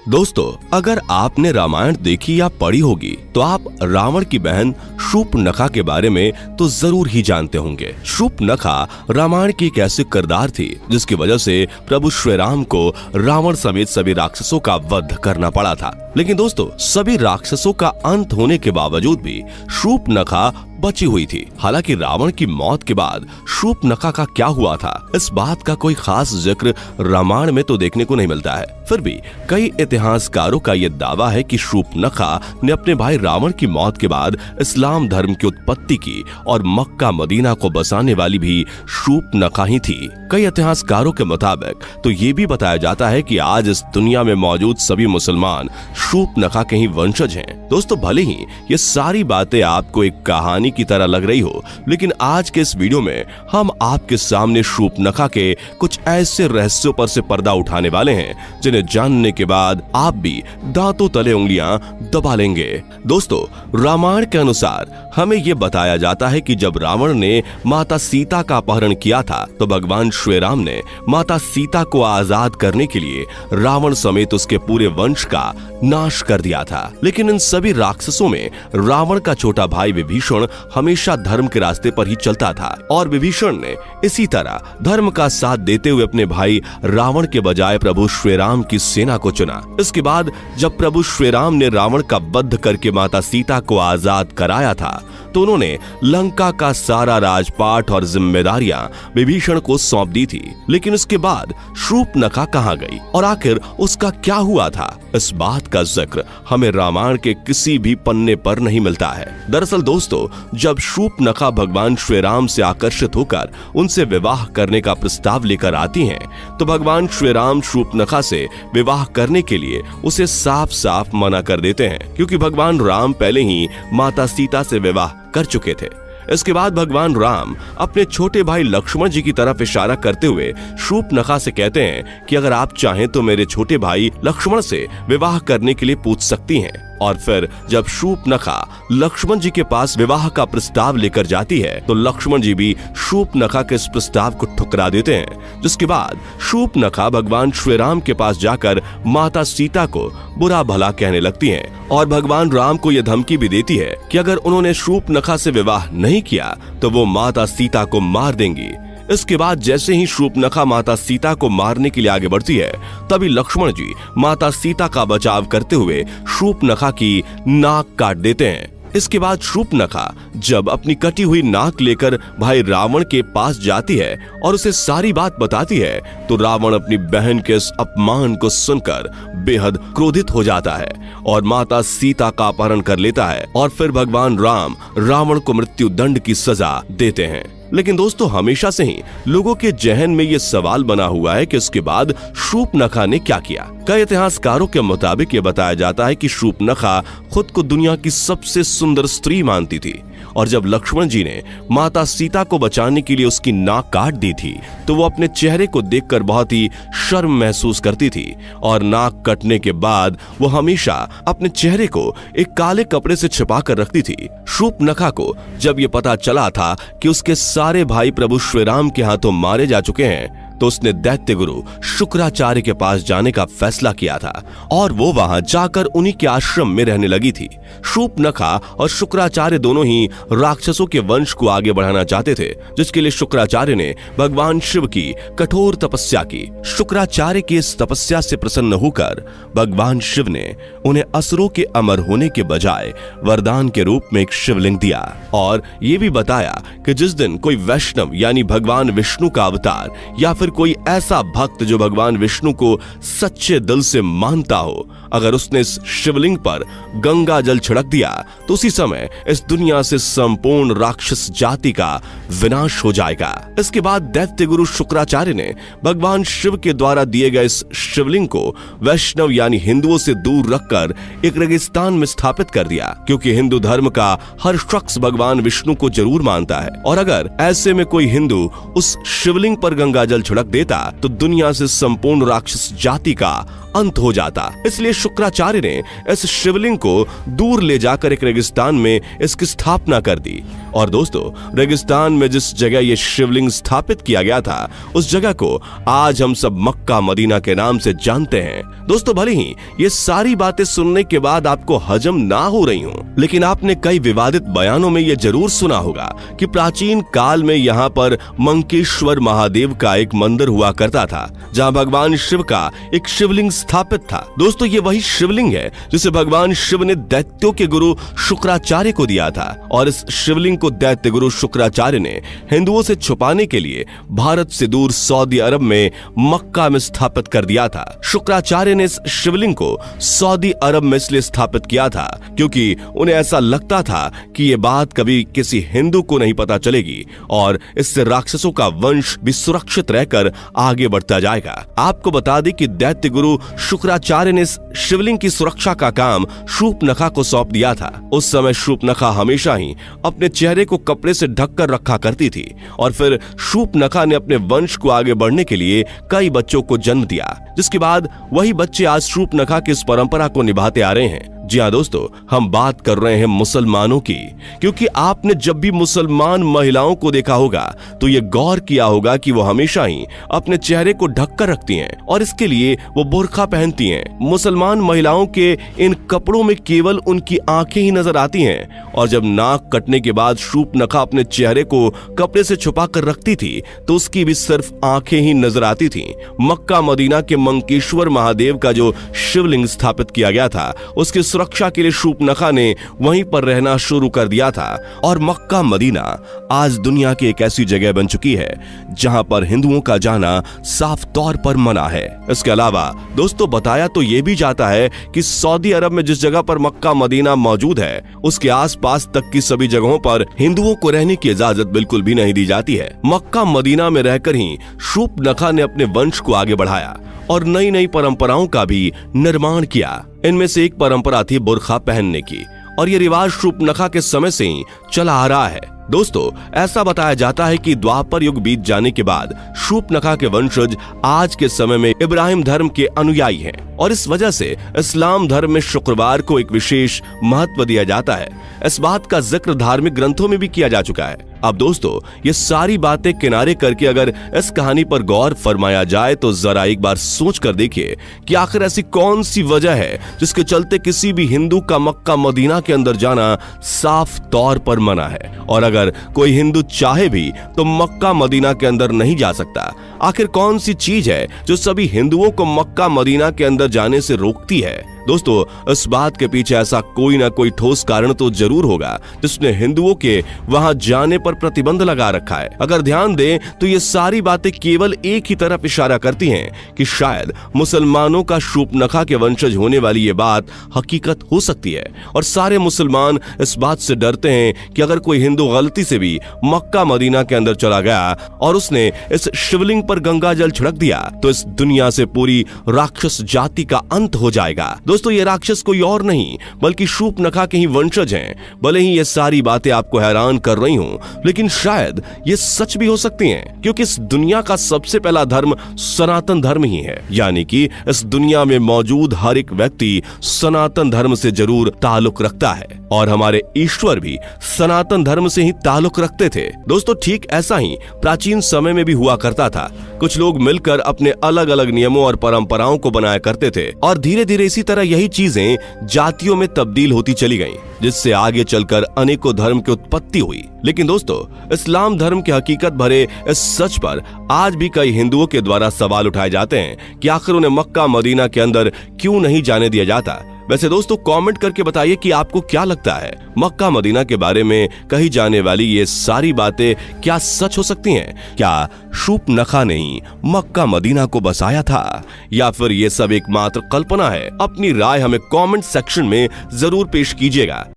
दोस्तों, अगर आपने रामायण देखी या पढ़ी होगी तो आप रावण की बहन शूर्पणखा के बारे में तो जरूर ही जानते होंगे। शूर्पणखा रामायण की एक ऐसी किरदार थी जिसकी वजह से प्रभु श्री राम को रावण समेत सभी राक्षसों का वध करना पड़ा था। लेकिन दोस्तों, सभी राक्षसों का अंत होने के बावजूद भी शूर्पणखा बची हुई थी। हालांकि रावण की मौत के बाद शूर्पणखा का क्या हुआ था, इस बात का कोई खास जिक्र रामायण में तो देखने को नहीं मिलता है। फिर भी कई इतिहासकारों का यह दावा है कि शूर्पणखा ने अपने भाई रावण की मौत के बाद इस्लाम धर्म की उत्पत्ति की और मक्का मदीना को बसाने वाली भी शूर्पणखा ही थी। कई इतिहासकारों के मुताबिक तो ये भी बताया जाता है कि आज इस दुनिया में मौजूद सभी मुसलमान शूर्पणखा के ही वंशज हैं। दोस्तों, भले ही ये सारी बातें आपको एक कहानी की तरह लग रही हो, लेकिन आज के इस वीडियो में हम आपके सामने शूर्पणखा के कुछ ऐसे रहस्यों पर से पर्दा उठाने वाले हैं जिन्हें जानने के बाद आप भी दांतों तले उंगलियां दबा लेंगे। दोस्तों, रामायण के अनुसार हमें ये बताया जाता है कि जब रावण ने माता सीता का अपहरण किया था तो भगवान श्री राम ने माता सीता को आजाद करने के लिए रावण समेत उसके पूरे वंश का नाश कर दिया था। लेकिन इन सभी राक्षसों में रावण का छोटा भाई विभीषण हमेशा धर्म के रास्ते पर ही चलता था और विभीषण ने इसी तरह धर्म का साथ देते हुए अपने भाई रावण के बजाय प्रभु श्री राम की सेना को चुना। इसके बाद जब प्रभु श्री राम ने रावण का वध करके माता सीता को आजाद कराया था तो उन्होंने लंका का सारा राजपाट और जिम्मेदारियां विभीषण को सौंप दी थी। लेकिन उसके बाद शूर्पणखा कहां गई और आखिर उसका क्या हुआ था, इस बात का जिक्र हमें रामायण के किसी भी पन्ने पर नहीं मिलता है। दरअसल दोस्तों, जब शूर्पणखा भगवान श्री राम से आकर्षित होकर उनसे विवाह करने का प्रस्ताव लेकर आती हैं, तो भगवान श्री राम शूर्पणखा से विवाह करने के लिए उसे साफ साफ मना कर देते हैं, क्योंकि भगवान राम पहले ही माता सीता से विवाह कर चुके थे। इसके बाद भगवान राम अपने छोटे भाई लक्ष्मण जी की तरफ इशारा करते हुए शूर्पणखा से कहते हैं कि अगर आप चाहें तो मेरे छोटे भाई लक्ष्मण से विवाह करने के लिए पूछ सकती हैं। और फिर जब शूर्पणखा लक्ष्मण जी के पास विवाह का प्रस्ताव लेकर जाती है तो लक्ष्मण जी भी शूर्पणखा के इस प्रस्ताव को ठुकरा देते हैं, जिसके बाद शूर्पणखा भगवान श्री राम के पास जाकर माता सीता को बुरा भला कहने लगती हैं और भगवान राम को यह धमकी भी देती है कि अगर उन्होंने शूर्पणखा से विवाह नहीं किया तो वो माता सीता को मार देंगी। इसके बाद जैसे ही शूर्पणखा माता सीता को मारने के लिए आगे बढ़ती है, तभी लक्ष्मण जी माता सीता का बचाव करते हुए शूर्पणखा की नाक काट देते हैं। इसके बाद शूर्पणखा जब अपनी कटी हुई नाक लेकर भाई रावण के पास जाती है और उसे सारी बात बताती है तो रावण अपनी बहन के इस अपमान को सुनकर बेहद क्रोधित हो जाता है और माता सीता का अपहरण कर लेता है और फिर भगवान राम रावण को मृत्यु दंड की सजा देते हैं। लेकिन दोस्तों, हमेशा से ही लोगों के जहन में ये सवाल बना हुआ है कि उसके बाद शूर्पणखा ने क्या किया। कई इतिहासकारों के मुताबिक ये बताया जाता है कि शूर्पणखा खुद को दुनिया की सबसे सुंदर स्त्री मानती थी और जब लक्ष्मण जी ने माता सीता को बचाने के लिए उसकी नाक काट दी थी तो वो अपने चेहरे को देखकर बहुत ही शर्म महसूस करती थी और नाक कटने के बाद वो हमेशा अपने चेहरे को एक काले कपड़े से छिपा कर रखती थी। शूर्पणखा को जब ये पता चला था कि उसके सारे भाई प्रभु श्री राम के हाथों मारे जा चुके हैं तो उसने दैत्य गुरु शुक्राचार्य के पास जाने का फैसला किया था और वो वहां जाकर उन्हीं के आश्रम में रहने लगी थी। शूर्पणखा और शुक्राचार्य दोनों ही राक्षसों के वंश को आगे बढ़ाना चाहते थे, जिसके लिए शुक्राचार्य ने भगवान शिव की कठोर तपस्या की। शुक्राचार्य की इस तपस्या से प्रसन्न होकर भगवान शिव ने उन्हें असुरों के अमर होने के बजाय वरदान के रूप में एक शिवलिंग दिया और ये भी बताया कि जिस दिन कोई वैष्णव यानी भगवान विष्णु का अवतार या फिर कोई ऐसा भक्त जो भगवान विष्णु को सच्चे दिल से मानता हो, अगर उसने इस शिवलिंग पर गंगा जल छिड़क दिया तो उसी समय इस दुनिया से संपूर्ण राक्षस जाति का विनाश हो जाएगा। इसके बाद दैत्य गुरु शुक्राचार्य ने भगवान शिव के द्वारा दिए गए इस शिवलिंग को वैष्णव यानी हिंदुओं से दूर रखकर एक रेगिस्तान में स्थापित कर दिया, क्योंकि हिंदू धर्म का हर शख्स भगवान विष्णु को जरूर मानता है और अगर ऐसे में कोई हिंदू उस शिवलिंग पर गंगा जल छिड़क देता तो दुनिया से संपूर्ण राक्षस जाति का अंत हो जाता। इसलिए शुक्राचार्य ने इस शिवलिंग को दूर ले जाकर एक रेगिस्तान में इसकी स्थापना कर दी। और दोस्तों, रेगिस्तान में जिस जगह ये शिवलिंग स्थापित किया गया था, उस जगह को आज हम सब मक्का मदीना के नाम से जानते हैं। दोस्तों, भले ही ये सारी बातें सुनने के बाद आपको हजम ना हो रही हो, लेकिन आपने कई विवादित बयानों में ये जरूर सुना होगा कि प्राचीन काल में यहाँ पर मंकेश्वर महादेव का एक मंदिर हुआ करता था, जहाँ भगवान शिव का एक शिवलिंग स्थापित था। दोस्तों, ये वही शिवलिंग है जिसे भगवान शिव ने दैत्यों के गुरु शुक्राचार्य को दिया था, और इस शिवलिंग को दैत्य गुरु शुक्राचार्य ने हिंदुओं से छुपाने के लिए भारत से दूर सऊदी अरब में मक्का में स्थापित कर दिया था। शुक्राचार्य ने इस शिवलिंग को सऊदी अरब में इसलिए स्थापित किया था क्योंकि उन्हें ऐसा लगता था कि ये बात कभी किसी हिंदू को नहीं पता चलेगी और इससे राक्षसों का वंश भी सुरक्षित रहकर आगे बढ़ता जाएगा। आपको बता दें कि दैत्य गुरु शुक्राचार्य ने इस शिवलिंग की सुरक्षा का काम शूर्पणखा को सौंप दिया था। उस समय शूर्पणखा हमेशा ही अपने चेहरे को कपड़े से ढककर रखा करती थी, और फिर शूर्पणखा ने अपने वंश को आगे बढ़ने के लिए कई बच्चों को जन्म दिया, जिसके बाद वही बच्चे आज शूर्पणखा की इस परंपरा को निभाते आ रहे हैं। जी हाँ दोस्तों, हम बात कर रहे हैं मुसलमानों की, क्योंकि आपने जब भी मुसलमान महिलाओं को देखा होगा तो ये गौर किया होगा कि वो हमेशा ही अपने चेहरे को ढककर रखती हैं और इसके लिए वो बुर्का पहनती हैं। मुसलमान महिलाओं के इन कपड़ों में केवल उनकी आंखें ही नजर आती हैं, और जब नाक कटने के बाद शूर्पणखा अपने चेहरे को कपड़े से छुपा कर रखती थी तो उसकी भी सिर्फ आंखें ही नजर आती थी। मक्का मदीना के मंकेश्वर महादेव का जो शिवलिंग स्थापित किया गया था, उसकी सुरक्षा के लिए शूर्पणखा ने वहीं पर रहना शुरू कर दिया था, और मक्का मदीना आज दुनिया की एक ऐसी जगह बन चुकी है जहां पर हिंदुओं का जाना साफ तौर पर मना है। इसके अलावा दोस्तों, बताया तो ये भी जाता है कि सऊदी अरब में जिस जगह पर मक्का मदीना मौजूद है, उसके आसपास तक की सभी जगहों पर हिंदुओं को रहने की इजाजत बिल्कुल भी नहीं दी जाती है। मक्का मदीना में रहकर ही शूर्पणखा ने अपने वंश को आगे बढ़ाया और नई नई परंपराओं का भी निर्माण किया। इनमें से एक परंपरा थी बुर्का पहनने की, और ये रिवाज शूर्पणखा के समय से ही चला आ रहा है। दोस्तों, ऐसा बताया जाता है कि द्वापर युग बीत जाने के बाद शूर्पणखा के वंशज आज के समय में इब्राहिम धर्म के अनुयायी हैं, और इस वजह से इस्लाम धर्म में शुक्रवार को एक विशेष महत्व दिया जाता है। इस बात का जिक्र धार्मिक ग्रंथों में भी किया जा चुका है। अब दोस्तों, ये सारी बातें किनारे करके अगर इस कहानी पर गौर फरमाया जाए तो जरा एक बार सोच कर देखिए कि आखिर ऐसी कौन सी वजह है जिसके चलते किसी भी हिंदू का मक्का मदीना के अंदर जाना साफ तौर पर मना है, और अगर कोई हिंदू चाहे भी तो मक्का मदीना के अंदर नहीं जा सकता। आखिर कौन सी चीज है जो सभी हिंदुओं को मक्का मदीना के अंदर जाने से रोकती है? दोस्तों, इस बात के पीछे ऐसा कोई ना कोई ठोस कारण तो जरूर होगा जिसने हिंदुओं के वहां जाने पर प्रतिबंध लगा रखा है। अगर ध्यान दें तो ये सारी बातें केवल एक ही तरफ इशारा करती हैं कि शायद मुसलमानों का शूर्पणखा के वंशज होने वाली ये बात हकीकत हो सकती है, और सारे मुसलमान इस बात से डरते हैं कि अगर कोई हिंदू गलती से भी मक्का मदीना के अंदर चला गया और उसने इस शिवलिंग पर गंगा जल छिड़क दिया तो इस दुनिया से पूरी राक्षस जाति का अंत हो जाएगा। दोस्तों, ये राक्षस कोई और नहीं बल्कि शूर्पणखा के ही वंशज हैं। भले ही ये सारी बातें आपको हैरान कर रही हों, लेकिन शायद ये सच भी हो सकती हैं, क्योंकि इस दुनिया का सबसे पहला धर्म सनातन धर्म ही है। यानी कि इस दुनिया में मौजूद हर एक व्यक्ति सनातन धर्म से जरूर ताल्लुक रखता है, और हमारे ईश्वर भी सनातन धर्म से ही ताल्लुक रखते थे। दोस्तों, ठीक ऐसा ही प्राचीन समय में भी हुआ करता था। कुछ लोग मिलकर अपने अलग अलग नियमों और परंपराओं को बनाया करते थे, और धीरे धीरे इसी तरह यही चीजें जातियों में तब्दील होती चली गईं, जिससे आगे चलकर अनेकों धर्म की उत्पत्ति हुई। लेकिन दोस्तों, इस्लाम धर्म के हकीकत भरे इस सच पर आज भी कई हिंदुओं के द्वारा सवाल उठाए जाते हैं कि आखिर उन्हें मक्का मदीना के अंदर क्यों नहीं जाने दिया जाता। वैसे दोस्तों, कमेंट करके बताइए कि आपको क्या लगता है, मक्का मदीना के बारे में कही जाने वाली ये सारी बातें क्या सच हो सकती हैं? क्या शूर्पणखा ने ही मक्का मदीना को बसाया था, या फिर ये सब एकमात्र कल्पना है? अपनी राय हमें कमेंट सेक्शन में जरूर पेश कीजिएगा।